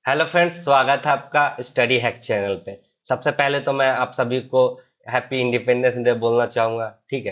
Hello friends, स्वागत है आपका स्टडी हैक चैनल पे। सबसे पहले तो मैं आप सभी को हैप्पी इंडिपेंडेंस डे बोलना चाहूंगा। ठीक है,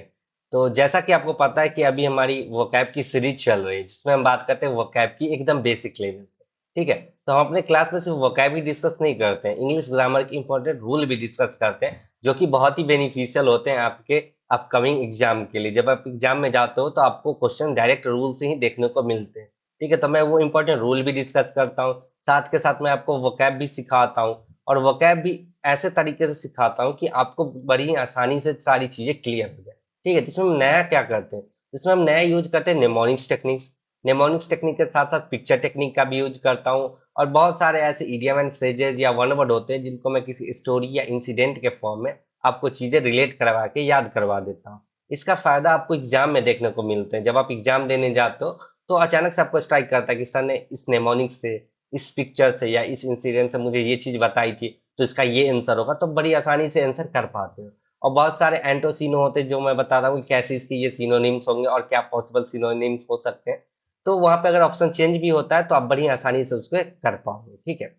तो जैसा कि आपको पता है कि अभी हमारी वोकैब की सीरीज चल रही है जिसमें हम बात करते हैं वोकैब की एकदम बेसिक लेवल से। ठीक है, तो हम अपने क्लास में सिर्फ वोकैब ही डिस्कस नहीं करते हैं, इंग्लिश ग्रामर के इंपॉर्टेंट रूल भी डिस्कस करते हैं जो कि बहुत ही बेनिफिशियल होते हैं आपके अपकमिंग एग्जाम के लिए। जब आप एग्जाम में जाते हो तो आपको क्वेश्चन डायरेक्ट रूल से ही देखने को मिलते हैं। ठीक है, तो मैं वो इंपॉर्टेंट रूल भी डिस्कस करता हूँ, साथ के साथ मैं आपको वोकैब भी सिखाता हूँ। और वोकैब भी ऐसे तरीके से सिखाता हूँ कि आपको बड़ी आसानी से सारी चीजें क्लियर हो जाए। ठीक है, तो इसमें हम नया क्या करते हैं, इसमें हम नया यूज करते हैं नेमोनिक्स टेक्निक्स। नेमोनिक्स टेक्निक के साथ साथ पिक्चर टेक्निक का भी यूज करता हूँ। और बहुत सारे ऐसे इडियम एंड फ्रेजेस या वन वर्ड होते हैं जिनको मैं किसी स्टोरी या इंसिडेंट के फॉर्म में आपको चीजें रिलेट करवा के याद करवा देता हूँ। इसका फायदा आपको एग्जाम में देखने को मिलते हैं। जब आप एग्जाम देने जाते हो तो अचानक से आपको स्ट्राइक करता है कि सर ने इस नेमोनिक से, इस पिक्चर से या इस इंसिडेंट से मुझे ये चीज बताई थी, तो इसका ये आंसर होगा, तो बड़ी आसानी से आंसर कर पाते हो। और बहुत सारे एंटोसिनो होते हैं जो मैं बता रहा हूँ कि कैसे इसके ये सिनोनिम्स होंगे और क्या पॉसिबल सिनोनिम्स हो सकते हैं। तो वहां पे अगर ऑप्शन चेंज भी होता है तो आप बड़ी आसानी से उसको कर पाओगे। ठीक है,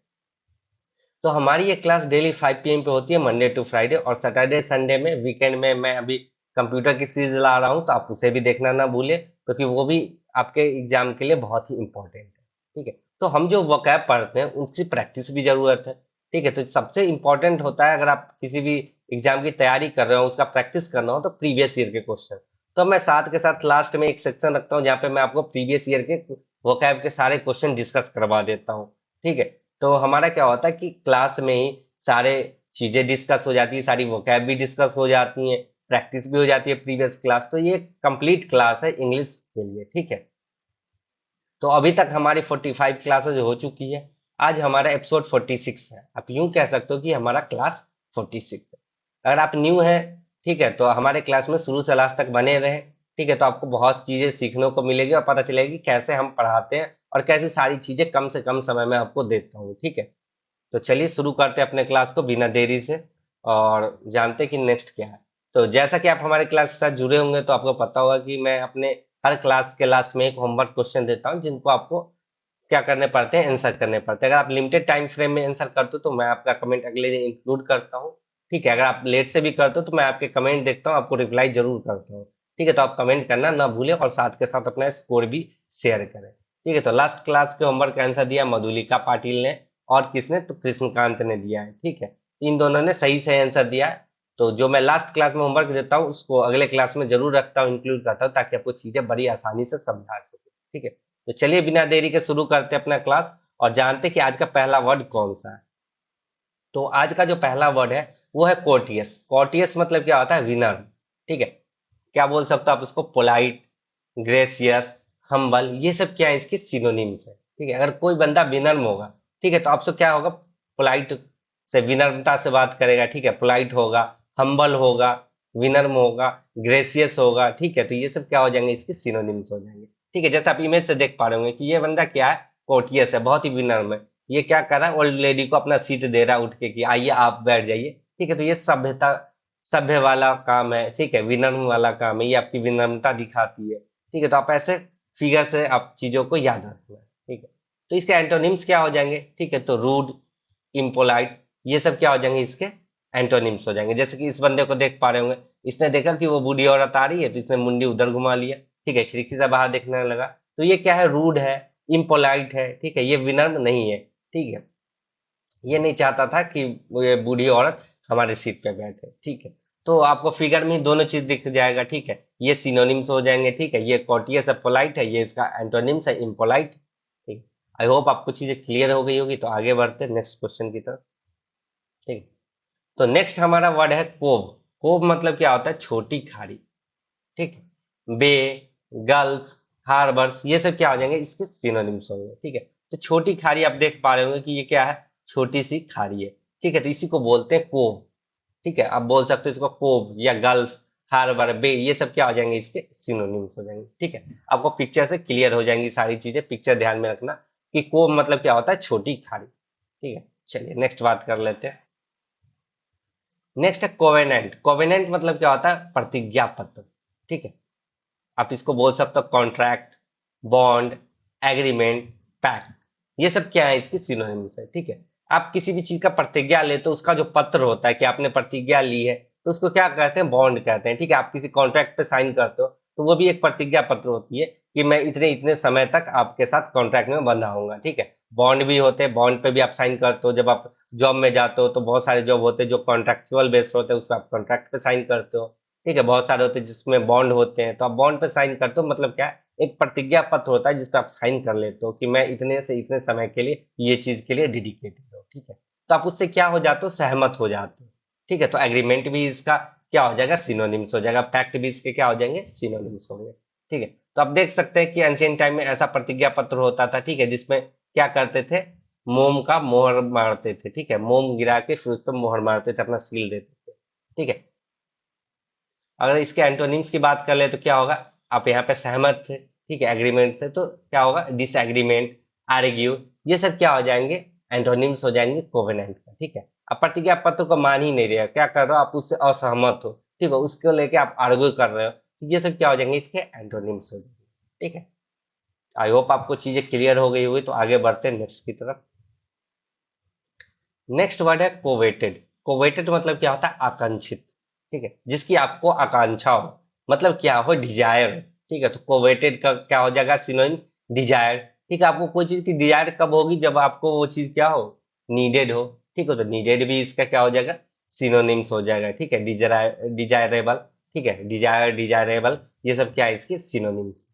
तो हमारी ये क्लास डेली 5 PM पे होती है, मंडे टू फ्राइडे, और सैटरडे संडे में, वीकेंड में मैं अभी कंप्यूटर की सीरीज ला रहा हूँ, तो आप उसे भी देखना ना भूले क्योंकि वो भी आपके एग्जाम के लिए बहुत ही इंपॉर्टेंट है। ठीक है, तो हम जो वोकैब पढ़ते हैं उनकी प्रैक्टिस भी जरूरत है। ठीक है, तो सबसे इंपॉर्टेंट होता है अगर आप किसी भी एग्जाम की तैयारी कर रहे हो, उसका प्रैक्टिस करना हो, तो प्रीवियस ईयर के क्वेश्चन। तो मैं साथ के साथ लास्ट में एक सेक्शन रखता हूँ जहाँ पे मैं आपको प्रीवियस ईयर के वोकैब के सारे क्वेश्चन डिस्कस करवा देता हूँ। ठीक है, तो हमारा क्या होता है कि क्लास में ही सारे चीजें डिस्कस हो जाती है, सारी वोकैब भी डिस्कस हो जाती है, प्रैक्टिस भी हो जाती है प्रीवियस क्लास। तो ये कंप्लीट क्लास है इंग्लिश के लिए। ठीक है, तो अभी तक हमारी 45 क्लासेस हो चुकी है। आज हमारा एपिसोड 46 है। आप यूं कह सकते हो कि हमारा क्लास 46 है। अगर आप न्यू हैं, ठीक है, तो हमारे क्लास में शुरू से लास्ट तक बने रहे। ठीक है, तो आपको बहुत चीजें सीखने को मिलेगी और पता चलेगी कैसे हम पढ़ाते हैं और कैसे सारी चीजें कम से कम समय में आपको देता हूँ। ठीक है, तो चलिए शुरू करते हैं अपने क्लास को बिना देरी से और जानते हैं कि नेक्स्ट क्या है। तो जैसा कि आप हमारे क्लास के साथ जुड़े होंगे तो आपको पता होगा कि मैं अपने हर क्लास के लास्ट में एक होमवर्क क्वेश्चन देता हूँ जिनको आपको क्या करने पड़ते हैं, आंसर करने पड़ते हैं। अगर आप लिमिटेड टाइम फ्रेम में आंसर करते हो तो मैं आपका कमेंट अगले दिन इंक्लूड करता हूँ। ठीक है, अगर आप लेट से भी करते हो तो मैं आपके कमेंट देखता हूँ, आपको रिप्लाई जरूर करता हूँ। ठीक है, तो आप कमेंट करना ना भूलें और साथ के साथ अपना स्कोर भी शेयर करें। ठीक है, तो लास्ट क्लास के होमवर्क का आंसर दिया मधुलिका पाटिल ने, और किसने, तो कृष्णकांत ने दिया है। ठीक है, इन दोनों ने सही सही आंसर दिया है। तो जो मैं लास्ट क्लास में होमवर्क देता हूँ उसको अगले क्लास में जरूर रखता हूँ, इंक्लूड करता हूँ, ताकि आपको चीजें बड़ी आसानी से समझा सके। ठीक है, तो चलिए बिना देरी के शुरू करते हैं अपना क्लास और जानते हैं कि आज का पहला वर्ड कौन सा है। तो आज का जो पहला वर्ड है वो है कोर्टियस। कोर्टियस मतलब क्या होता है, विनम्र। ठीक है, क्या बोल सकते हो आप उसको, पोलाइट, ग्रेसियस, हम्बल, ये सब क्या है, इसके सिनोनिम्स है। ठीक है, अगर कोई बंदा विनम्र होगा, ठीक है, तो आपसे क्या होगा, पोलाइट से, विनम्रता से बात करेगा। ठीक है, पोलाइट होगा, हम्बल होगा, विनम्र होगा, ग्रेसियस होगा। ठीक है, तो ये सब क्या हो जाएंगे, इसके सिनोनिम्स हो जाएंगे। ठीक है, जैसे आप इमेज से देख पा रहे होंगे कि ये बंदा क्या है, कोर्टियस है, बहुत ही विनम्र है। ये क्या कर रहा है, ओल्ड लेडी को अपना सीट दे रहा है उठ के कि आइए आप बैठ जाइए। ठीक है, तो ये सभ्यता, सभ्य वाला काम है। ठीक है, विनम्र वाला काम है, ये आपकी विनम्रता दिखाती है। ठीक है, तो आप ऐसे फिगर से आप चीजों को याद रखना। ठीक है, तो इसके एंटोनिम्स क्या हो जाएंगे, ठीक है, तो रूड, इम्पोलाइट, ये सब क्या हो जाएंगे, इसके एंटोनिम्स हो जाएंगे। जैसे कि इस बंदे को देख पा रहे होंगे, इसने देखा कि वो बूढ़ी औरत आ रही है तो इसने मुंडी उधर घुमा लिया। ठीक है, खिड़की से बाहर देखने लगा, तो ये क्या है, रूड है, इम्पोलाइट है। ठीक है, ये विनम्र नहीं है। ठीक है, ये नहीं चाहता था कि वो ये बूढ़ी औरत हमारे सीट पे बैठे। ठीक है, तो आपको फिगर में ही दोनों चीज दिख जाएगा। ठीक है, ये सिनोनिम्स हो जाएंगे। ठीक है, ये कॉटियस है, पोलाइट है, ये इसका एंटोनिम्स है, इम्पोलाइट। ठीक, आई होप आपको चीजें क्लियर हो गई होगी। तो आगे बढ़ते हैं नेक्स्ट क्वेश्चन की तरफ। ठीक, तो नेक्स्ट हमारा वर्ड है कोव। कोव मतलब क्या होता है, छोटी खाड़ी। ठीक है, बे, गल्फ, हार्बर्स, ये सब क्या हो जाएंगे, इसके सिनोनिम्स होंगे। ठीक है, तो छोटी खाड़ी आप देख पा रहे होंगे कि ये क्या है, छोटी सी खाड़ी है। ठीक है, तो इसी को बोलते हैं कोव। ठीक है, आप बोल सकते हो इसको कोव या गल्फ, हार्बर, बे, ये सब क्या हो जाएंगे, इसके सिनोनिम्स हो जाएंगे। ठीक है, आपको पिक्चर से क्लियर हो जाएंगी सारी चीजें। पिक्चर ध्यान में रखना कि कोव मतलब क्या होता है, छोटी खाड़ी। ठीक है, चलिए नेक्स्ट बात कर लेते हैं। नेक्स्ट है कोवेनेंट। कोवेनेंट मतलब क्या होता है, प्रतिज्ञा पत्र। ठीक है, आप इसको बोल सकते हो कॉन्ट्रैक्ट, बॉन्ड, एग्रीमेंट, पैक्ट। ये सब क्या है, इसकी सिनोनिम्स है। ठीक है, आप किसी भी चीज का प्रतिज्ञा ले तो उसका जो पत्र होता है कि आपने प्रतिज्ञा ली है, तो उसको क्या कहते हैं, बॉन्ड कहते हैं। ठीक है, आप किसी कॉन्ट्रैक्ट पे साइन करते हो तो वो भी एक प्रतिज्ञा पत्र होती है कि मैं इतने इतने समय तक आपके साथ कॉन्ट्रैक्ट में बंधा हूंगा। ठीक है, बॉन्ड भी होते हैं, बॉन्ड पे भी आप साइन करते हो। जब आप जॉब में जाते हो तो बहुत सारे जॉब होते हैं जो कॉन्ट्रेक्चुअल बेस्ड होते हैं, उस पर आप कॉन्ट्रैक्ट पे साइन करते हो। ठीक है, बहुत सारे होते हैं जिसमें बॉन्ड होते हैं, तो आप बॉन्ड पे साइन करते हो, मतलब क्या है, एक प्रतिज्ञा पत्र होता है जिसपे आप साइन कर लेते हो कि मैं इतने से इतने समय के लिए ये चीज के लिए डेडिकेटेड हूँ। ठीक है, तो आप उससे क्या हो जाते हो, सहमत हो जाते हो। ठीक है, तो एग्रीमेंट भी इसका क्या हो जाएगा, सिनोनिम्स हो जाएगा। फैक्ट भी इसके क्या हो जाएंगे, सिनोनिम्स होंगे। ठीक है, तो आप देख सकते हैं कि एंशिएंट टाइम में ऐसा प्रतिज्ञा पत्र होता था। ठीक है, जिसमें क्या करते थे, मोम का मोहर मारते थे। ठीक है, मोम गिरा के फिर उस पर मोहर मारते थे, अपना सील देते थे। ठीक है, अगर इसके एंटोनिम्स की बात कर ले तो क्या होगा, आप यहाँ पे सहमत थे, ठीक है, एग्रीमेंट थे, तो क्या होगा, डिसएग्रीमेंट, आर्ग्यू, ये सब क्या हो जाएंगे, एंटोनिम्स हो जाएंगे कोवेनेंट का। ठीक है, आप प्रतिज्ञा पत्र को मान ही नहीं रहे हो, क्या कर रहे हो, आप उससे असहमत हो। ठीक है, उसको लेके आप आर्ग्यू कर रहे हो, तो ये सब क्या हो जाएंगे, इसके एंटोनिम्स हो जाएंगे। ठीक है, आई होप आपको चीजें क्लियर हो गई होगी। तो आगे बढ़ते हैं नेक्स्ट की तरफ। नेक्स्ट वर्ड है कोवेटेड। कोवेटेड मतलब क्या होता है, आकांक्षित। ठीक है, जिसकी आपको आकांक्षा हो, मतलब क्या हो, डिजायर। ठीक है, तो कोवेटेड का क्या हो जाएगा, सिनोनिम, डिजायर। ठीक है, आपको कोई चीज की डिजायर कब होगी, जब आपको वो चीज क्या हो, नीडेड हो। ठीक है, तो नीडेड भी इसका क्या हो जाएगा, सिनोनिम्स हो जाएगा। ठीक है, डिजायरेबल, ठीक है, डिजायर, डिजायरेबल, ये सब क्या है, इसके सिनोनिम्स।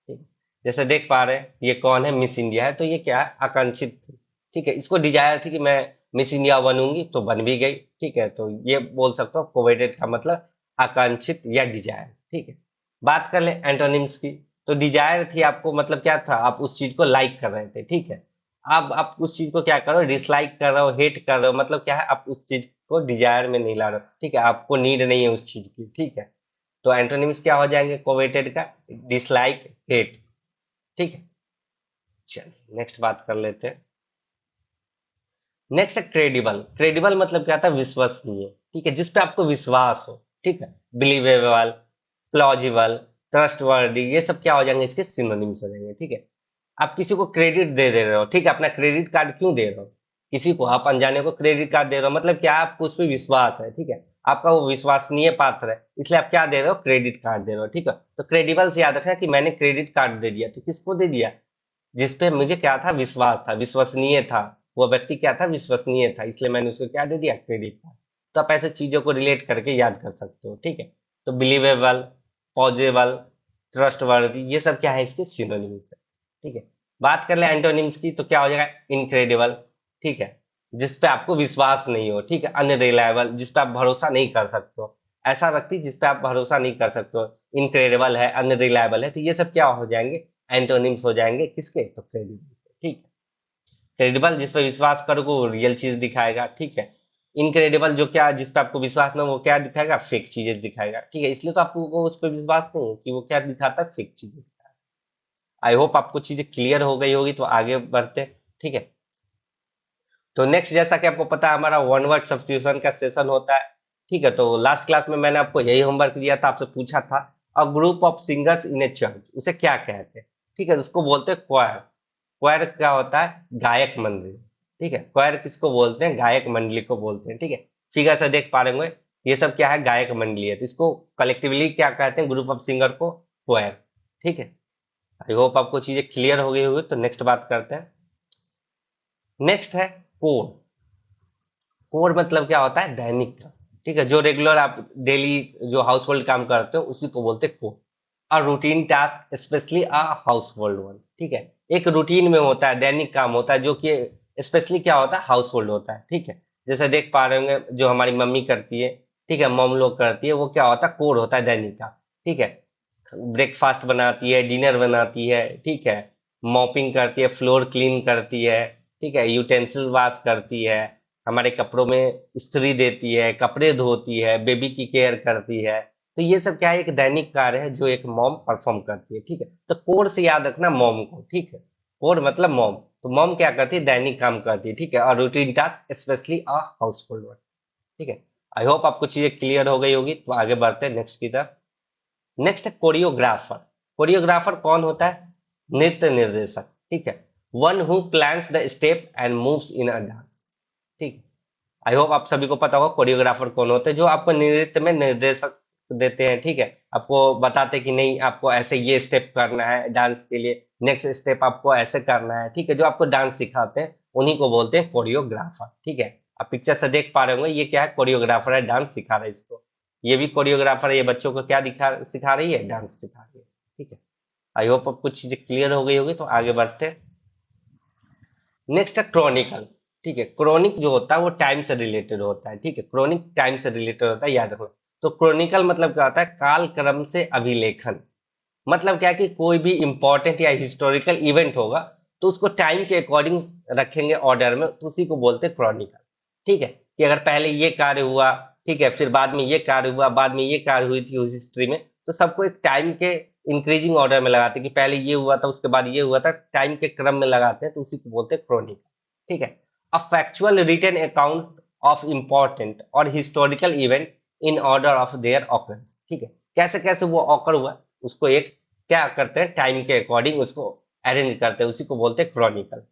ठीक है, जैसे देख पा रहे हैं ये कौन है, मिस इंडिया है, तो ये क्या है, आकांक्षित थी। ठीक है, इसको डिजायर थी कि मैं मिस इंडिया बनूंगी, तो बन भी गई। ठीक है, तो ये बोल सकते हो कोवेटेड का मतलब आकांक्षित या डिजायर। ठीक है, बात कर ले एंटोनिम्स की। तो डिजायर थी, आपको मतलब क्या था, आप उस चीज को लाइक कर रहे थे। ठीक है, अब आप उस चीज को क्या कर रहे हो, डिसलाइक कर रहे हो, हेट कर रहे हो, मतलब क्या है, आप उस चीज को डिजायर में नहीं ला रहे हो। ठीक है, आपको नीड नहीं है उस चीज की। ठीक है, तो एंटोनिम्स क्या हो जाएंगे कोवेटेड का, डिसलाइक, हेट। ठीक है, चलिए नेक्स्ट बात कर लेते हैं। नेक्स्ट है क्रेडिबल। क्रेडिबल मतलब क्या था, विश्वसनीय। ठीक है, जिसपे आपको विश्वास हो। ठीक है, बिलीवेबल, प्लॉजिबल, ट्रस्टवर्दी, ये सब क्या हो जाएंगे, इसके सिनोनिम्स हो जाएंगे। ठीक है, आप किसी को क्रेडिट दे रहे हो। ठीक है, अपना क्रेडिट कार्ड क्यों दे रहे हो, किसी को आप अनजाने को क्रेडिट कार्ड दे रहे हो, मतलब क्या, आपको उस पर विश्वास है। ठीक है, आपका वो विश्वसनीय पात्र है, इसलिए आप क्या दे रहे हो, क्रेडिट कार्ड दे रहे हो। ठीक है, तो क्रेडिबल से याद रखना कि मैंने क्रेडिट कार्ड दे दिया, तो किसको दे दिया, जिसपे मुझे क्या था, विश्वास था, विश्वसनीय था। वो व्यक्ति क्या था, विश्वसनीय था, इसलिए मैंने उसको क्या दे दिया, क्रेडिट कार्ड। तो आप ऐसे चीजों को रिलेट करके याद कर सकते हो। ठीक है, तो बिलीवेबल, पॉजिबल, ट्रस्टवर्दी, ये सब क्या है, इसके सिनोनिम्स है। ठीक है, बात कर ले एंटोनिम्स की, तो क्या हो जाएगा, इनक्रेडिबल। ठीक है, जिसपे आपको विश्वास नहीं हो। ठीक है, अनरिलायबल, जिसपे आप भरोसा नहीं कर सकते हो, ऐसा व्यक्ति जिसपे आप भरोसा नहीं कर सकते हो, इनक्रेडिबल है, अनरिलायबल है, तो ये सब क्या हो जाएंगे, एंटोनिम्स हो जाएंगे किसके, तो क्रेडिबल। ठीक है, क्रेडिबल जिस पे विश्वास करोगे वो रियल चीज दिखाएगा। ठीक है, इनक्रेडिबल जो क्या, जिस पे आपको विश्वास ना हो, वो क्या दिखाएगा, फेक चीजें दिखाएगा। ठीक है, इसलिए तो आपको वो उस पर विश्वास नहीं है कि वो क्या दिखाता है, फेक चीजें दिखाता है। आई होप आपको चीजें क्लियर हो गई होगी। तो आगे बढ़ते हैं। ठीक है, तो नेक्स्ट, जैसा कि आपको पता है हमारा वन वर्ड सब्स्टिट्यूशन का सेशन होता है। ठीक है, तो लास्ट क्लास में मैंने आपको यही होमवर्क दिया था, आपसे पूछा था a group of singers in A church, उसे क्या कहते हैं। ठीक है, उसको बोलते हैं क्वायर। क्वायर क्या होता है, गायक मंडली। ठीक है, क्वायर किसको बोलते हैं, गायक मंडली को बोलते हैं। ठीक है, फिगर से देख पा रहे होंगे, ये सब क्या है, गायक मंडली है, तो इसको कलेक्टिवली क्या कहते हैं, ग्रुप ऑफ सिंगर को क्वायर। ठीक है, आई होप आपको चीजें क्लियर हो गई होगी। तो नेक्स्ट बात करते हैं। नेक्स्ट है कोर। कोर मतलब क्या होता है, दैनिक का। ठीक है, जो रेगुलर आप डेली जो हाउस होल्ड काम करते हो उसी को बोलते हैं core. A routine task specially a house hold one. ठीक है, एक रूटीन में होता है, दैनिक काम होता है, जो कि स्पेशली क्या होता है, हाउस होल्ड होता है। ठीक है, जैसे देख पा रहे होंगे जो हमारी मम्मी करती है। ठीक है, मॉम लोग करती है, वो क्या होता है, कोर होता है दैनिक का। ठीक है, ब्रेकफास्ट बनाती है, डिनर बनाती है। ठीक है, मॉपिंग करती है, फ्लोर क्लीन करती है। ठीक है, यूटेंसिल वॉश करती है, हमारे कपड़ों में इस्त्री देती है, कपड़े धोती है, बेबी की केयर करती है। तो ये सब क्या है, एक दैनिक कार्य है जो एक मॉम परफॉर्म करती है। ठीक है, तो कोर से याद रखना मॉम को। ठीक है, कोर मतलब मॉम, तो मॉम क्या करती है, दैनिक काम करती है। ठीक है, और routine task specially a house hold work. ठीक है, आई होप आपको चीजें क्लियर हो गई होगी। तो आगे बढ़ते हैं नेक्स्ट की तरफ। नेक्स्ट है कोरियोग्राफर। कोरियोग्राफर कौन होता है, नृत्य निर्देशक। ठीक है, one who plans the step and moves in a dance. ठीक है, आई होप आप सभी को पता होगा कोरियोग्राफर कौन होते हैं, जो आपको नृत्य में निर्देशक देते हैं। ठीक है, आपको बताते हैं कि नहीं आपको ऐसे ये स्टेप करना है डांस के लिए, नेक्स्ट स्टेप आपको ऐसे करना है। ठीक है, जो आपको डांस सिखाते हैं उन्हीं को बोलते हैं कोरियोग्राफर। ठीक है, आप पिक्चर से देख पा रहे होंगे, ये क्या है, कोरियोग्राफर है, डांस सिखा रहा है इसको। ये भी कोरियोग्राफर है, ये बच्चों को क्या दिखा सिखा रही है, डांस सिखा रही है। ठीक है, आई होप अब कुछ चीजें क्लियर हो गई होगी, तो आगे बढ़ते हैं। नेक्स्ट है क्रॉनिकल। ठीक है, क्रॉनिक जो होता है वो टाइम से रिलेटेड होता है। ठीक है, क्रॉनिक टाइम से रिलेटेड होता है, याद रखना। तो क्रॉनिकल मतलब क्या होता है, काल क्रम से अभिलेखन। मतलब क्या है कि कोई भी इंपॉर्टेंट या हिस्टोरिकल इवेंट होगा तो उसको टाइम के अकॉर्डिंग रखेंगे ऑर्डर में, तो उसी को बोलते हैं क्रॉनिकल। ठीक है, कि अगर पहले ये कार्य हुआ, ठीक है, फिर बाद में ये कार्य हुआ, बाद में ये कार्य हुई थी उस हिस्ट्री में, तो सबको एक टाइम के इंक्रीजिंग ऑर्डर में लगाते हैं कि पहले ये हुआ था, उसके बाद ये हुआ था, टाइम के क्रम में लगाते हैं, तो उसी को बोलते हैं क्रॉनिकल। ठीक है, a factual written account of important और historical event in order of their occurrence. ठीक है, कैसे कैसे वो ऑकर हुआ उसको एक क्या करते हैं, टाइम के अकॉर्डिंग उसको अरेंज करते हैं, उसी को बोलते हैं क्रॉनिकल।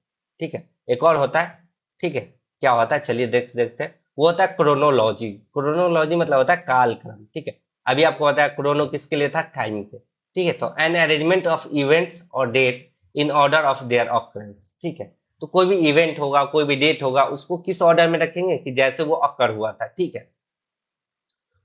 ठीक है, एक और होता है। ठीक है, क्या होता है, चलिए देखते हैं। वो होता है क्रोनोलॉजी। क्रोनोलॉजी मतलब होता है कालक्रम। ठीक है, अभी आपको बताया क्रोनो किसके लिए था, टाइम के। ठीक है, तो एन अरेंजमेंट ऑफ इवेंट्स और date in order of their occurrence. ठीक है, तो कोई भी इवेंट होगा, कोई भी डेट होगा, उसको किस ऑर्डर में रखेंगे कि जैसे वो अकर हुआ था। ठीक है,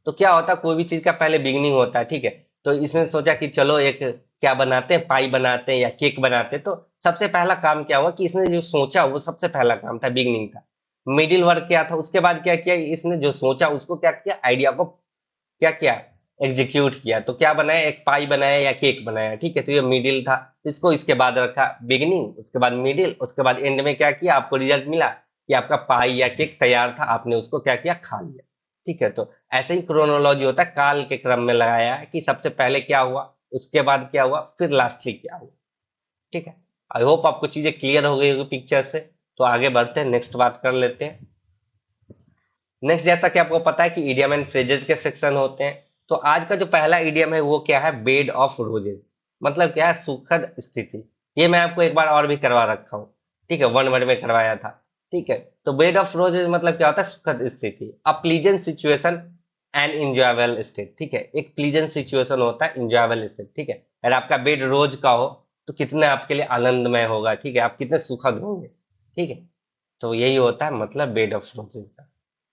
तो क्या होता है, कोई भी चीज का पहले बिगिनिंग होता है। ठीक है, तो इसने सोचा कि चलो एक क्या बनाते हैं, पाई बनाते हैं या केक बनाते हैं। तो सबसे पहला काम क्या हुआ कि इसने जो सोचा वो सबसे पहला काम था, बिगिनिंग था। मिडिल वर्क क्या था, उसके बाद क्या किया, इसने जो सोचा उसको क्या किया, आइडिया को क्या किया, एग्जीक्यूट किया। तो क्या बनाया, एक पाई बनाया या केक बनाया। ठीक है, तो ये मिडिल था, तो इसको इसके बाद रखा बिगिनिंग, उसके बाद मिडिल, उसके बाद एंड में क्या किया, आपको रिजल्ट मिला कि आपका पाई या केक तैयार था, आपने उसको क्या किया, खा लिया। ठीक है, तो ऐसे ही क्रोनोलॉजी होता है, काल के क्रम में लगाया है कि सबसे पहले क्या हुआ, उसके बाद क्या हुआ, फिर लास्टली क्या हुआ। ठीक है, आई होप आपको चीजें क्लियर हो गई होगी पिक्चर से। तो आगे बढ़ते हैं, नेक्स्ट बात कर लेते हैं। नेक्स्ट, जैसा कि आपको पता है कि इडियम एंड फ्रेजेस के सेक्शन होते हैं, तो आज का जो पहला इडियम है वो क्या है, बेड ऑफ रोजेस। मतलब क्या है, सुखद स्थिति। ये मैं आपको एक बार और भी करवा रखा हूँ। ठीक है, वन वर्ड में करवाया था। ठीक है, तो बेड ऑफ रोजेस मतलब क्या होता है, सुखद स्थिति, अ pleasant situation and enjoyable state. ठीक है, एक प्लीजेंट सिचुएशन होता है, इंजॉयबल स्टेट। ठीक है, अगर आपका बेड रोज का हो तो कितने आपके लिए आनंदमय होगा। ठीक है, आप कितने सुखद होंगे। ठीक है, तो यही होता है मतलब बेड ऑफ रोजेस का।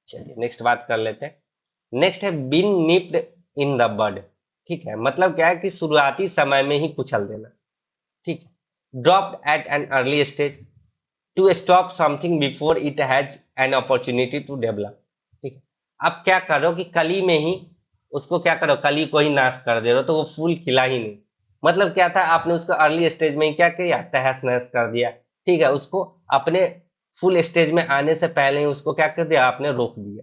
चलिए नेक्स्ट बात कर लेते हैं। नेक्स्ट है been nipped in the bud. ठीक है, मतलब क्या है कि शुरुआती समय में ही कुचल देना। ठीक है, dropped at an early stage to stop something before it has an opportunity to develop. ठीक है, आप क्या करो कि कली में ही उसको क्या करो, कली को ही नाश कर दे रहे हो, तो वो फूल खिला ही नहीं। मतलब क्या था, आपने उसको अर्ली स्टेज में ही क्या किया, तहस नहस कर दिया। ठीक है, उसको अपने फुल स्टेज में आने से पहले ही उसको क्या कर दिया, आपने रोक दिया।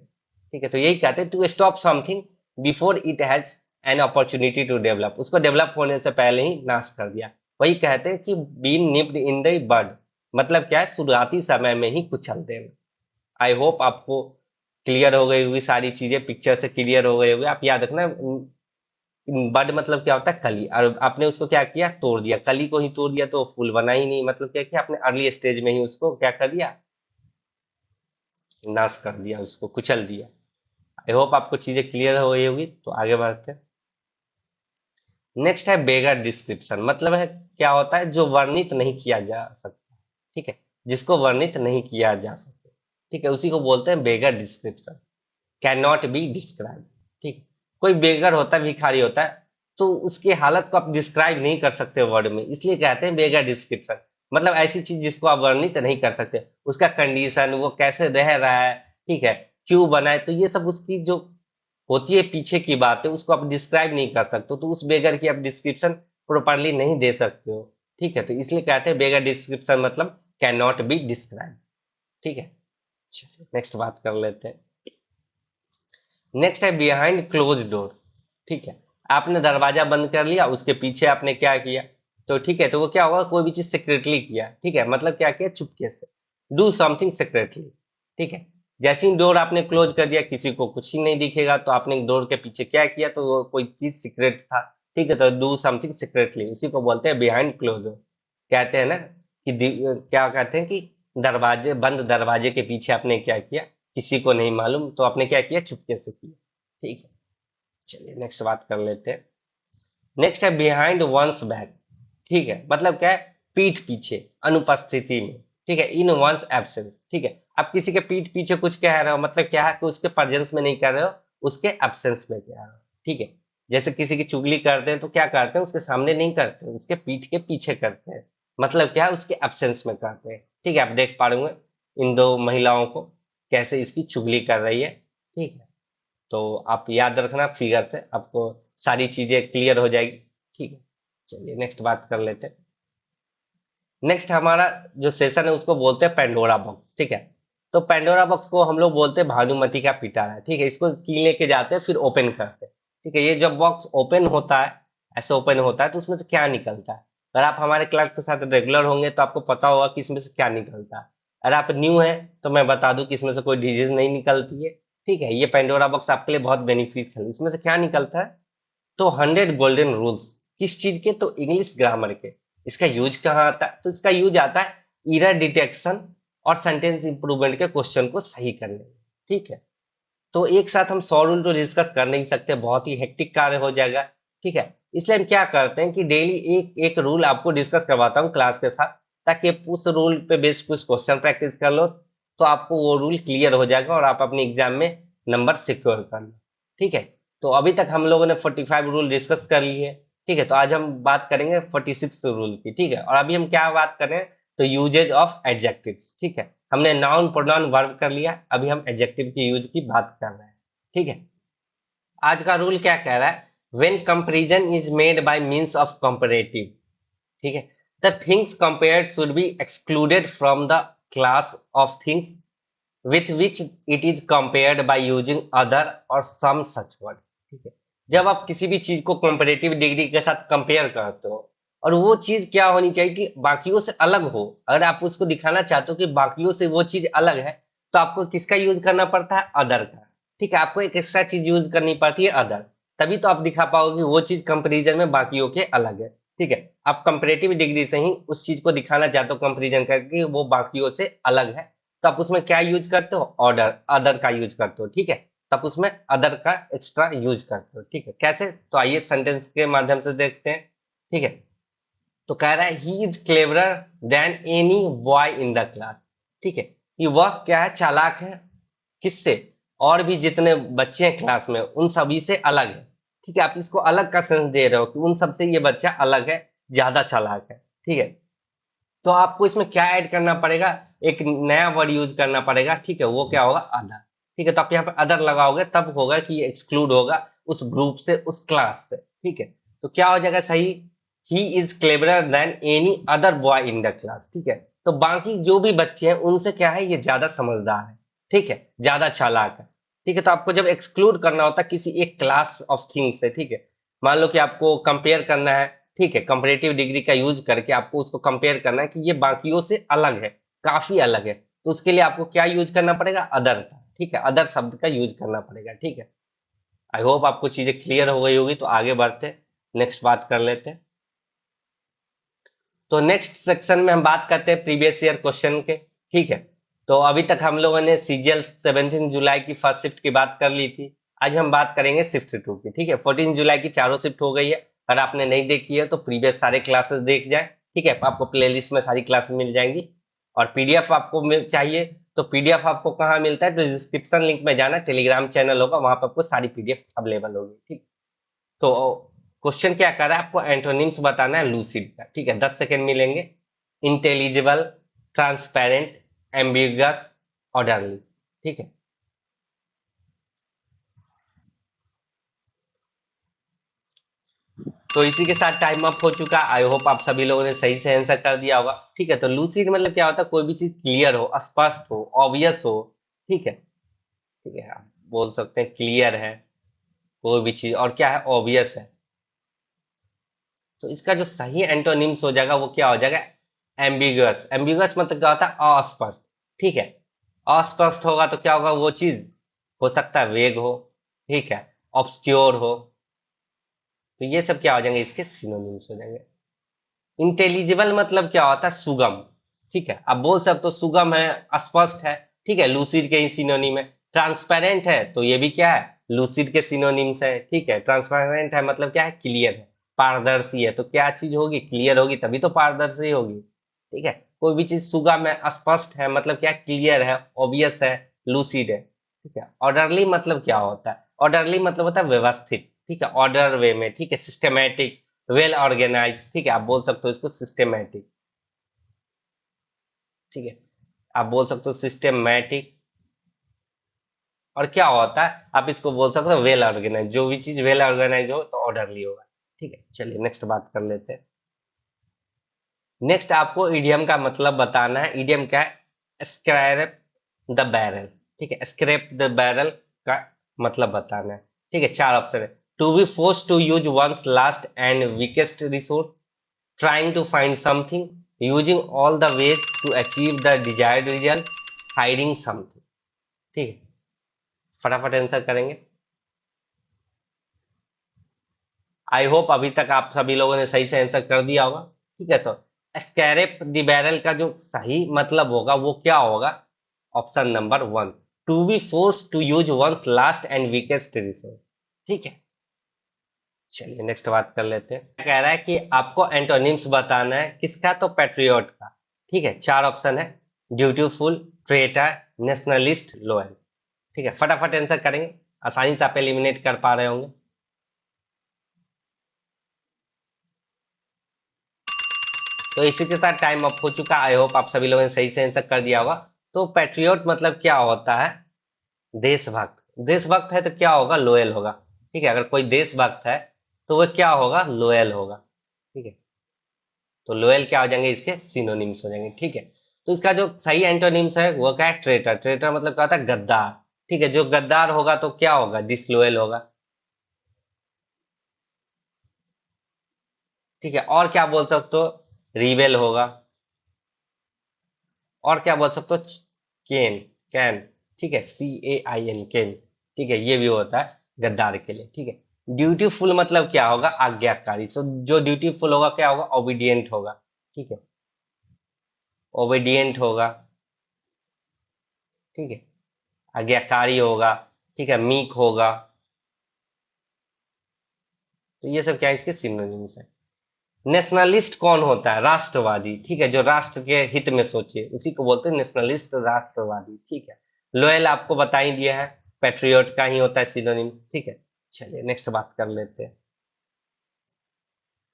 ठीक है, तो यही कहते हैं to stop something before it has an opportunity to develop, उसको डेवलप होने से पहले ही नाश कर दिया। वही कहते हैं कि been nipped in the bud, मतलब क्या है, शुरुआती समय में ही कुचल देना। आई होप आपको क्लियर हो गई होगी सारी चीजें, पिक्चर से क्लियर हो गई होगी। आप याद रखना, बड मतलब क्या होता है, कली, और आपने उसको क्या किया, तोड़ दिया, कली को ही तोड़ दिया तो फूल बना ही नहीं। मतलब क्या किया, आपने अर्ली स्टेज में ही उसको क्या कर दिया, नाश कर दिया, उसको कुचल दिया। आई होप आपको चीजें क्लियर हो गई होगी, तो आगे बढ़ते हैं। नेक्स्ट है बेगर डिस्क्रिप्शन। मतलब है क्या होता है, जो वर्णित नहीं किया जा सकता। ठीक है, जिसको वर्णित नहीं किया जा सकता। ठीक है, उसी को बोलते हैं beggar description, can not be describe. ठीक, कोई बेगर होता है, भिखारी होता है, तो उसकी हालत को आप डिस्क्राइब नहीं कर सकते वर्ड में, इसलिए कहते हैं बेगर डिस्क्रिप्शन। मतलब ऐसी चीज जिसको आप वर्णित नहीं कर सकते, उसका कंडीशन, वो कैसे रह रहा है, ठीक है, क्यों बना है, तो ये सब उसकी जो होती है पीछे की बात है, उसको आप डिस्क्राइब नहीं कर सकते, तो उस बेगर की आप डिस्क्रिप्शन प्रॉपरली नहीं दे सकते हो। ठीक है, तो इसलिए कहते हैं बेगर डिस्क्रिप्शन मतलब कैन नॉट बी डिस्क्राइब। ठीक है, नेक्स्ट बात कर लेते हैं। नेक्स्ट है बिहाइंड क्लोज डोर। ठीक है, आपने दरवाजा बंद कर लिया, उसके पीछे आपने क्या किया, तो ठीक है, तो वो क्या होगा, कोई भी चीज सीक्रेटली किया। ठीक है, मतलब क्या किया, चुपके से, डू समथिंग सीक्रेटली। ठीक है, जैसे ही डोर आपने क्लोज कर दिया, किसी को कुछ ही नहीं दिखेगा, तो आपने डोर के पीछे क्या किया, तो वो कोई चीज सीक्रेट था। ठीक है, तो डू समथिंग सीक्रेटली, उसी को बोलते हैं बिहाइंड क्लोज डोर। कहते हैं ना कि क्या कहते हैं कि दरवाजे बंद दरवाजे के पीछे आपने क्या किया, किसी को नहीं मालूम, तो आपने क्या किया, चुपके से किया। ठीक है, चलिए नेक्स्ट बात कर लेते हैं। नेक्स्ट है बिहाइंड वंस बैक। ठीक है, मतलब क्या है, पीठ पीछे, अनुपस्थिति में। ठीक है, इन वंस एब्सेंस। ठीक है, आप किसी के पीठ पीछे कुछ कह रहे हो, मतलब क्या है कि उसके प्रेजेंस में नहीं कर रहे हो, उसके एब्सेंस में कह रहे हो। ठीक है, जैसे किसी की चुगली करते हैं तो क्या करते हैं, उसके सामने नहीं करते, उसके पीठ के पीछे करते हैं। मतलब क्या है, उसके एब्सेंस में करते हैं। ठीक है, आप देख पा रहे होंगे इन दो महिलाओं को कैसे इसकी चुगली कर रही है। ठीक है, तो आप याद रखना, फिगर से आपको सारी चीजें क्लियर हो जाएगी। ठीक है, चलिए नेक्स्ट बात कर लेते हैं। नेक्स्ट हमारा जो सेशन है उसको बोलते हैं पेंडोरा बॉक्स। ठीक है, तो पेंडोरा बॉक्स को हम लोग बोलते हैं भानुमति का पिटारा। ठीक है, इसको की लेके जाते हैं, फिर ओपन करते हैं। ठीक है, ये जब बॉक्स ओपन होता है, ऐसे ओपन होता है, तो उसमें से क्या निकलता है। अगर आप हमारे क्लास के साथ रेगुलर होंगे तो आपको पता होगा कि इसमें से क्या निकलता है। अगर आप न्यू है तो मैं बता दूं कि इसमें से कोई डिजीज नहीं निकलती है। ठीक है, ये पेंडोरा बॉक्स आपके लिए बहुत बेनिफिशियल। इसमें से क्या निकलता है, तो 100 गोल्डन रूल्स। किस चीज के, तो इंग्लिश ग्रामर के। इसका यूज कहाँ आता है, तो इसका यूज आता है एरर डिटेक्शन और सेंटेंस इंप्रूवमेंट के क्वेश्चन को सही करने में। ठीक है, तो एक साथ हम 100 रूल तो डिस्कस कर नहीं सकते, बहुत ही हेक्टिक कार्य हो जाएगा। ठीक है, इसलिए हम क्या करते हैं कि डेली एक एक रूल आपको डिस्कस करवाता हूँ क्लास के साथ, ताकि आप उस रूल पे बेस्ड कुछ क्वेश्चन प्रैक्टिस कर लो, तो आपको वो रूल क्लियर हो जाएगा और आप अपने एग्जाम में नंबर सिक्योर कर लो। ठीक है, तो अभी तक हम लोगों ने 45 रूल डिस्कस कर लिए। ठीक है, तो आज हम बात करेंगे 46 रूल की। ठीक है, और अभी हम क्या बात करें, तो यूजेज ऑफ एडजेक्टिव्स। ठीक है, हमने नाउन प्रोनाउन वर्ब कर लिया, अभी हम एडजेक्टिव की यूज की बात कर रहे हैं। ठीक है, आज का रूल क्या कह रहा है, when comparison is made by means of comparative. ठीक है, the things compared should be excluded from the class of things with which it is compared by using other or some such word। ठीक है, जब आप किसी भी चीज को कंपैरेटिव डिग्री के साथ कंपेयर करते हो, और वो चीज क्या होनी चाहिए कि बाकियों से अलग हो, अगर आप उसको दिखाना चाहते हो कि बाकियों से वो चीज अलग है, तो आपको किसका यूज करना पड़ता है, अदर का। ठीक है, आपको एक एक्स्ट्रा चीज यूज करनी पड़ती है, अदर। तभी तो आप दिखा पाओगे कि वो चीज कंपेरिजन में बाकियों के अलग है। ठीक है, आप कंपैरेटिव डिग्री से ही उस चीज को दिखाना चाहते हो कंपेरिजन करके वो बाकियों से अलग है, तो आप उसमें क्या यूज करते हो, ऑर्डर, अदर का यूज करते हो। ठीक है, तब उसमें अदर का एक्स्ट्रा यूज करते हो। ठीक है, कैसे, तो आइए सेंटेंस के माध्यम से देखते हैं। ठीक है, तो कह रहा है he is cleverer than any boy in the class. ठीक है, ये वह क्या है, चालाक है, किससे, और भी जितने बच्चे हैं क्लास में उन सभी से अलग है। ठीक है, आप इसको अलग का सेंस दे रहे हो कि उन सबसे ये बच्चा अलग है, ज्यादा चालाक है। ठीक है, तो आपको इसमें क्या ऐड करना पड़ेगा, एक नया वर्ड यूज करना पड़ेगा। ठीक है, वो क्या होगा, अदर। ठीक है, तो आप यहाँ पे अदर लगाओगे तब होगा कि ये एक्सक्लूड होगा उस ग्रुप से, उस क्लास से। ठीक है, तो क्या हो जाएगा सही, he is cleverer than any other boy in the class. ठीक है, तो बाकी जो भी बच्चे हैं उनसे क्या है, ये ज्यादा समझदार है। ठीक है, ज्यादा चालाक है। ठीक है, तो आपको जब एक्सक्लूड करना होता है किसी एक क्लास ऑफ थिंग्स से, ठीक है, मान लो कि आपको कंपेयर करना है। ठीक है, कंपैरेटिव डिग्री का यूज करके आपको उसको कंपेयर करना है कि ये बाकियों से अलग है, काफी अलग है, तो उसके लिए आपको क्या यूज करना पड़ेगा, अदर का। ठीक है, अदर शब्द का यूज करना पड़ेगा। ठीक है, आई होप आपको चीजें क्लियर हो गई होगी, तो आगे बढ़ते नेक्स्ट बात कर लेते हैं। तो नेक्स्ट सेक्शन में हम बात करते हैं प्रीवियस ईयर क्वेश्चन के। ठीक है, तो अभी तक हम लोगों ने सीजीएल 17 जुलाई की फर्स्ट शिफ्ट की बात कर ली थी। आज हम बात करेंगे शिफ्ट 2 की। ठीक है, 14 जुलाई की चारों शिफ्ट हो गई है। अगर आपने नहीं देखी है तो प्रीवियस सारे क्लासेस देख जाए। ठीक है, आपको प्लेलिस्ट में सारी क्लासेस मिल जाएंगी। और पीडीएफ आपको चाहिए तो पीडीएफ आपको कहाँ मिलता है, तो डिस्क्रिप्शन लिंक में जाना, टेलीग्राम चैनल होगा, वहां पर आपको सारी पीडीएफ अवेलेबल होगी। ठीक, तो क्वेश्चन क्या कर रहा है, आपको एंटोनिम्स बताना है लूसिड का। ठीक है, 10 सेकेंड मिलेंगे। Intelligible, transparent, ambiguous, orderly. ठीक है, तो इसी के साथ टाइम अप हो चुका। आई होप आप सभी लोगों ने सही से आंसर कर दिया होगा। ठीक है, तो लूसिड मतलब क्या होता है, कोई भी चीज क्लियर हो, स्पष्ट हो, ऑब्वियस हो। ठीक है, ठीक है, आप बोल सकते हैं क्लियर है कोई भी चीज, और क्या है, ऑब्वियस है। तो इसका जो सही एंटोनिम्स हो जाएगा वो क्या हो जाएगा, एम्बिगुअस। एम्बिगुअस मतलब क्या होता है, अस्पष्ट। ठीक है, अस्पष्ट होगा तो क्या होगा, वो चीज हो सकता है वेग हो, ठीक है, ऑब्सक्योर हो। तो ये सब क्या हो जाएंगे, इसके सिनोनिम्स हो जाएंगे। इंटेलिजिबल मतलब क्या होता है, सुगम। ठीक है, अब बोल सकते हो सुगम है, अस्पष्ट है, ठीक है, लूसिड के ही सिनोनिम है। ट्रांसपेरेंट है तो ये भी क्या है, लूसिड के सिनोनिम्स है, ठीक है। ट्रांसपेरेंट है मतलब क्या है, क्लियर है, पारदर्शी है, तो क्या चीज होगी, क्लियर होगी, तभी तो पारदर्शी होगी, ठीक है। कोई भी चीज सुगम है, स्पष्ट है मतलब क्या, क्लियर है, ऑब्वियस है, लूसिड है, ठीक है। ऑर्डरली मतलब क्या होता है, ऑर्डरली मतलब होता है व्यवस्थित, ठीक है, ऑर्डर वे में, ठीक है, सिस्टमेटिक, वेल ऑर्गेनाइज, ठीक है, आप बोल सकते हो इसको सिस्टमेटिक, ठीक है, आप बोल सकते हो सिस्टमैटिक। और क्या होता है, आप इसको बोल सकते हो वेल ऑर्गेनाइज, जो भी चीज वेल ऑर्गेनाइज हो तो ऑर्डरली होगा, ठीक है। चलिए नेक्स्ट बात कर लेते हैं। नेक्स्ट आपको इडियम का मतलब बताना है। इडियम क्या है, स्क्रैप द बैरल, ठीक है, स्क्रैप द बैरल का मतलब बताना है, ठीक है। चार ऑप्शन है, to be force to use one's last and weakest resource, trying to find something, using all the ways to achieve the desired result, hiding something, ठीक है। फटाफट आंसर करेंगे। आई होप अभी तक आप सभी लोगों ने सही से आंसर कर दिया होगा, ठीक है। तो स्कैरेप द बैरल का जो सही मतलब होगा वो क्या होगा, option number one, to be force to use one's last and weakest resource, ठीक है। चलिए नेक्स्ट बात कर लेते हैं। कह रहा है कि आपको एंटोनिम्स बताना है, किसका, तो पैट्रियोट का, ठीक है। चार ऑप्शन है, ड्यूटीफुल, ट्रेटर, नेशनलिस्ट, लोयल, ठीक है। फटाफट आंसर करेंगे, आसानी से आप एलिमिनेट कर पा रहे होंगे। तो इसी के साथ टाइम अप हो चुका, आई होप आप सभी लोगों ने सही से आंसर कर दिया होगा। तो पैट्रियोट मतलब क्या होता है, देशभक्त। देशभक्त है तो क्या होगा, लोयल होगा, ठीक है। अगर कोई देशभक्त है तो वह क्या होगा, लोयल होगा, ठीक है। तो लोयल क्या हो जाएंगे, इसके सिनोनिम्स हो जाएंगे, ठीक है। तो इसका जो सही एंटोनिम्स है वो क्या है, ट्रेटर। ट्रेटर मतलब क्या होता है, गद्दार, ठीक है। जो गद्दार होगा तो क्या होगा, डिसलोयल होगा, ठीक है। और क्या बोल सकते हो, रिबेल होगा। और क्या बोल सकते हो, केन, कैन, ठीक है, CAIN, केन, ठीक है, ये भी होता है गद्दार के लिए, ठीक है। ड्यूटीफुल मतलब क्या होगा, आज्ञाकारी। तो जो ड्यूटीफुल होगा क्या होगा, ओबीडियंट होगा, ठीक है, ओबीडियंट होगा, ठीक है, आज्ञाकारी होगा, ठीक है, मीक होगा। तो ये सब क्या है, इसके सिनोनिम्स है। नेशनलिस्ट कौन होता है, राष्ट्रवादी, ठीक है, जो राष्ट्र के हित में सोचे उसी को बोलते हैं नेशनलिस्ट, राष्ट्रवादी, ठीक है। लॉयल आपको बता ही दिया है, पैट्रियोट का ही होता है सिनोनिम, ठीक है। चलिए नेक्स्ट बात कर लेते हैं।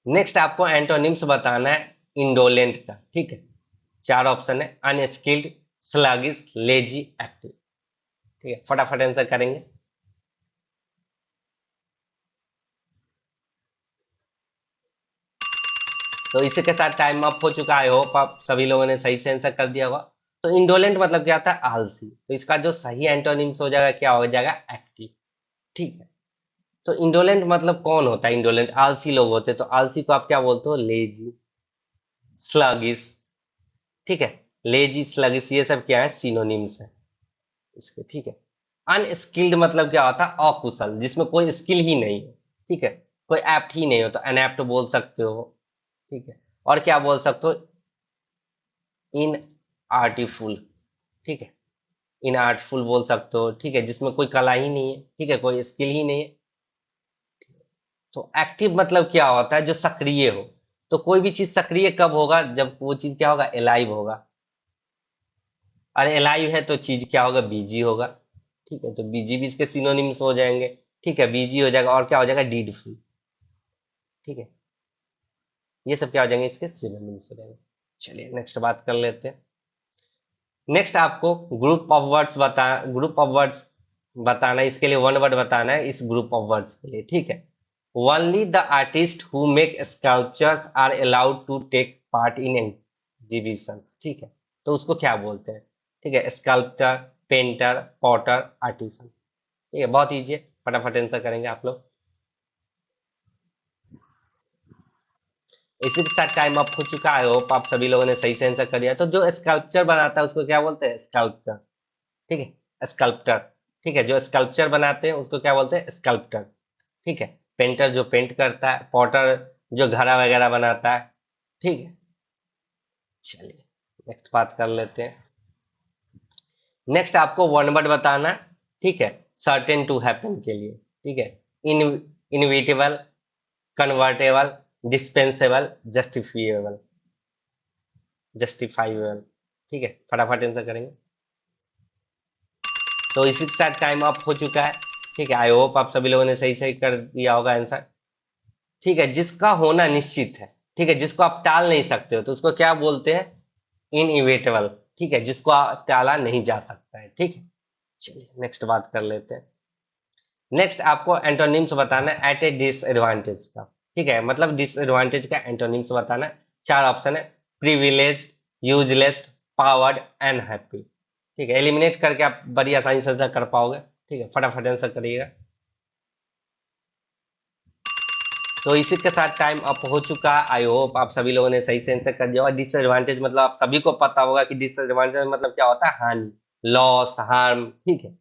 नेक्स्ट आपको एंटोनिम्स बताना है इंडोलेंट का, ठीक है। चार ऑप्शन है, अनस्किल्ड, स्लगिश, लेजी, एक्टिव, ठीक है। फटाफट आंसर करेंगे। तो इसी के साथ टाइम अप हो चुका है, होप आप सभी लोगों ने सही से आंसर कर दिया होगा। तो इंडोलेंट मतलब क्या होता है, आलसी। तो इसका जो सही एंटोनिम्स हो जाएगा क्या हो जाएगा, एक्टिव, ठीक है। तो इंडोलेंट मतलब कौन होता है, इंडोलेंट आलसी लोग होते हैं, तो आलसी को आप क्या बोलते हो, लेजी, स्लगिश, ठीक है। लेजी, स्लगिश, ये सब क्या है, सिनोनिम्स है इसके, ठीक है। अनस्किल्ड मतलब क्या होता है, अकुशल, जिसमें कोई स्किल ही नहीं है, ठीक है, कोई एप्ट ही नहीं हो, तो अनएप्ट बोल सकते हो, ठीक है। और क्या बोल सकते हो, इन आर्टिफुल, ठीक है, इन आर्टफुल बोल सकते हो, ठीक है, जिसमें कोई कला ही नहीं है, ठीक है, कोई स्किल ही नहीं है। तो एक्टिव मतलब क्या होता है, जो सक्रिय हो। तो कोई भी चीज सक्रिय कब होगा, जब वो चीज क्या होगा, एलाइव होगा। और एलाइव है तो चीज क्या होगा, बीजी होगा, ठीक है। तो बीजी भी इसके सिनोनिम्स हो जाएंगे, ठीक है, बीजी हो जाएगा। और क्या हो जाएगा, डीडफुल, ठीक है। ये सब क्या हो जाएंगे, इसके सिनोनिम्स हो जाएंगे। चलिए नेक्स्ट बात कर लेते हैं। नेक्स्ट आपको ग्रुप ऑफ वर्ड्स बताना है, इसके लिए वन वर्ड बताना है, इस ग्रुप ऑफ वर्ड्स के लिए, ठीक है। Only the artist who make sculptures are allowed to take part in exhibitions, ठीक है। तो उसको क्या बोलते हैं, ठीक है, स्कल्पटर, पेंटर, पॉटर, आर्टिसन, ठीक है। बहुत ईजी है, फटाफट आंसर करेंगे आप लोग। इसी के साथ टाइम अप हो चुका है, होप आप सभी लोगों ने सही से आंसर कर दिया। तो जो स्कल्पचर बनाता है उसको क्या बोलते हैं, स्कल्पचर, ठीक है, स्कल्पटर, ठीक है। जो स्कल्पचर बनाते हैं उसको क्या बोलते हैं, स्कल्पटर, ठीक है। पेंटर जो पेंट करता है, पॉटर जो घड़ा वगैरह बनाता है, ठीक है। चलिए नेक्स्ट बात कर लेते हैं। नेक्स्ट आपको वन वर्ड बताना है, ठीक है, सर्टेन टू हैपन के लिए, ठीक है। In inevitable, convertible, dispensable, justifiable, justifiable, ठीक है। फटाफट आंसर करेंगे। तो इसी के साथ टाइम अप हो चुका है, ठीक है। आई होप आप सभी लोगों ने सही सही कर दिया होगा आंसर, ठीक है। जिसका होना निश्चित है, ठीक है, जिसको आप टाल नहीं सकते हो, तो उसको क्या बोलते हैं? इनइविटेबल, ठीक है, जिसको टाला नहीं जा सकता है, ठीक है। चलिए नेक्स्ट बात कर लेते हैं। नेक्स्ट आपको एंटोनिम्स बताना है एट ए डिसएडवांटेज का, ठीक है, मतलब डिसएडवांटेज का एंटोनिम्स बताना है। चार ऑप्शन है, प्रिविलेज, यूजलेस, पावर्ड, अनहैप्पी, ठीक है। एलिमिनेट करके आप बड़ी आसानी से आंसर कर पाओगे, ठीक है। फटाफट आंसर करिएगा। तो इसी के साथ टाइम अप हो चुका है। आई होप आप सभी लोगों ने सही से आंसर कर दिया होगा। डिसएडवांटेज मतलब आप सभी को पता होगा कि डिसएडवांटेज मतलब क्या होता है? हानि, लॉस, हार्म, ठीक है।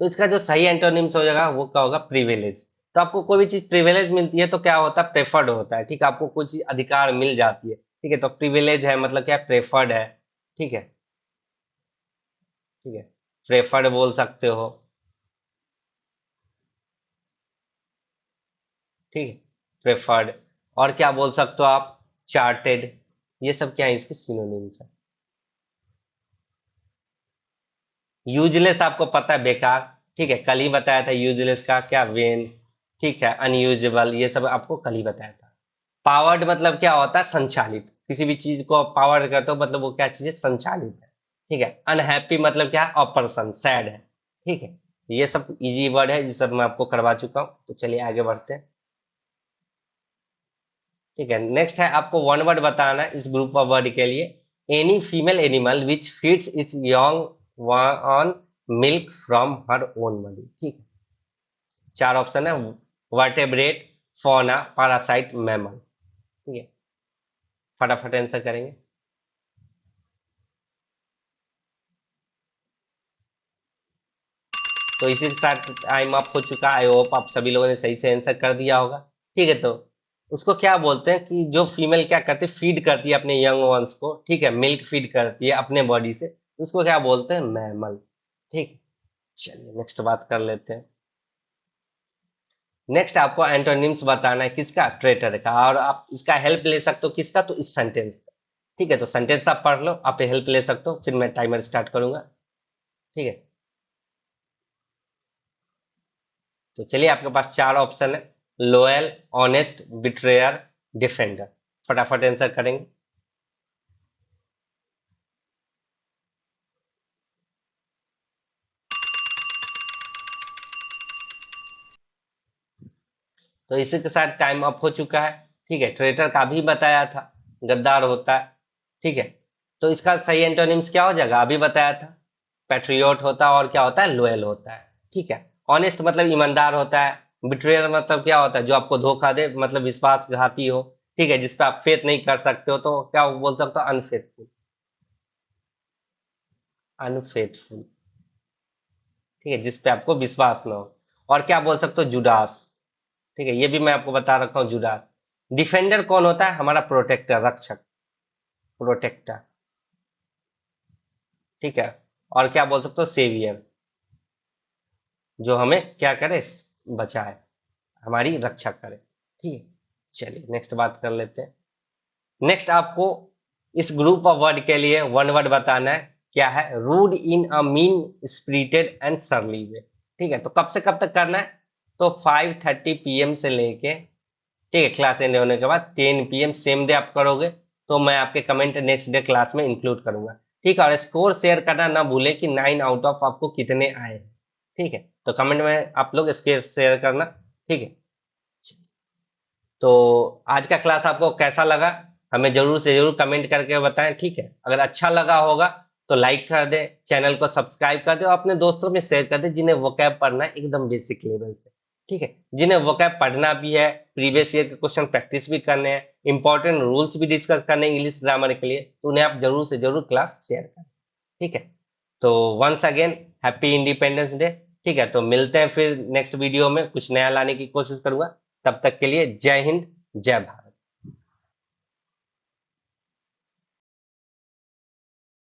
तो इसका जो सही एंटोनिम्स हो जाएगा वो क्या होगा? प्रिविलेज। तो आपको कोई भी चीज प्रिविलेज मिलती है तो क्या होता है? प्रेफर्ड होता है, ठीक है। आपको कोई चीज अधिकार मिल जाती है, ठीक है, तो प्रिविलेज है मतलब क्या? प्रेफर्ड है, ठीक है, ठीक है। प्रेफर्ड बोल सकते हो, ठीक है, प्रेफर्ड। और क्या बोल सकते हो आप? चार्टेड। ये सब क्या है? इसके सिनोनिम्स है। यूजलेस आपको पता है, बेकार, ठीक है, कल ही बताया था यूजलेस का क्या? वेन, ठीक है। अनयूजेबल, ये सब आपको कल ही बताया था। पावर्ड मतलब क्या होता है? संचालित। किसी भी चीज को पावर्ड करते हो मतलब वो क्या चीज है? संचालित है, ठीक है। अनहैप्पी मतलब क्या है? अपर्सन, सैड है, ठीक है। ये सब इजी वर्ड है, ये सब मैं आपको करवा चुका हूँ। तो चलिए आगे बढ़ते हैं, ठीक है। नेक्स्ट है आपको वन वर्ड बताना है इस ग्रुप ऑफ वर्ड के लिए। Any female animal which feeds it's young on milk from her own mother, ठीक है। चार ऑप्शन है, वर्टेब्रेट, फौना, पैरासाइट, मैमल, ठीक है। फटाफट आंसर करेंगे। तो इसी के साथ टाइम अप हो चुका है। आई होप आप सभी लोगों ने सही से आंसर कर दिया होगा, ठीक है। तो उसको क्या बोलते हैं कि जो फीमेल क्या करती है? फीड करती है अपने यंग वंस को, ठीक है, मिल्क फीड करती है अपने बॉडी से, तो उसको क्या बोलते हैं? मैमल, ठीक है। चलिए नेक्स्ट बात कर लेते हैं। नेक्स्ट आपको एंटोनिम्स बताना है किसका? ट्रेटर का। और आप इसका हेल्प ले सकते हो किसका? तो इस सेंटेंस का, ठीक है। तो सेंटेंस आप पढ़ लो, आप हेल्प ले सकते हो, फिर मैं टाइमर स्टार्ट करूंगा, ठीक है। तो चलिए आपके पास चार ऑप्शन है, लोयल, ऑनेस्ट, बिट्रेयर, डिफेंडर। फटाफट आंसर करेंगे। तो इसी के साथ टाइम अप हो चुका है, ठीक है। ट्रेटर का भी बताया था, गद्दार होता है, ठीक है। तो इसका सही एंटोनिम्स क्या हो जाएगा? अभी बताया था, पैट्रियोट होता है, और क्या होता है? लोयल होता है, ठीक है। ऑनेस्ट मतलब ईमानदार होता है। बिट्रेयर मतलब क्या होता है? जो आपको धोखा दे, मतलब विश्वासघाती हो, ठीक है, जिस पे आप फेथ नहीं कर सकते हो, तो क्या बोल सकते हो? अनफेथफुल, अनफेथफुल, ठीक है, जिस पे आपको विश्वास ना हो। और क्या बोल सकते हो? जुडास, ठीक है, ये भी मैं आपको बता रखा हूँ, जुडास। डिफेंडर कौन होता है? हमारा प्रोटेक्टर, रक्षक, प्रोटेक्टर, ठीक है। और क्या बोल सकते हो? सेवियर, जो हमें क्या करे? बचाए, हमारी रक्षा करे, ठीक है। चलिए नेक्स्ट बात कर लेते हैं। नेक्स्ट आपको इस ग्रुप ऑफ वर्ड के लिए वन वर्ड बताना है, क्या है? Rude in a mean spirited and surly way, ठीक है। तो कब से कब तक करना है? तो 5:30 PM से लेके, ठीक है, क्लास एंड होने के बाद 10 PM सेम डे आप करोगे, तो मैं आपके कमेंट नेक्स्ट डे क्लास में इंक्लूड करूंगा, ठीक है। और स्कोर शेयर करना ना भूले कि 9 आउट ऑफ आपको कितने आए हैं, ठीक है। तो कमेंट में आप लोग स्कोर शेयर करना, ठीक है। तो आज का क्लास आपको कैसा लगा? हमें जरूर से जरूर कमेंट करके बताएं, ठीक है। अगर अच्छा लगा होगा तो लाइक कर दे, चैनल को सब्सक्राइब कर दे, और अपने दोस्तों में शेयर कर दे जिन्हें वोकैब पढ़ना है एकदम बेसिक लेवल से, ठीक है। जिन्हें वोकैब पढ़ना भी है, प्रीवियस ईयर के क्वेश्चन प्रैक्टिस भी करने हैं, इंपॉर्टेंट रूल्स भी डिस्कस करने हैं इंग्लिश ग्रामर के लिए, तो उन्हें आप जरूर से जरूर क्लास शेयर करें, ठीक है। तो once again happy Independence Day, ठीक है। तो मिलते हैं फिर नेक्स्ट वीडियो में, कुछ नया लाने की कोशिश करूंगा। तब तक के लिए जय हिंद, जय भारत।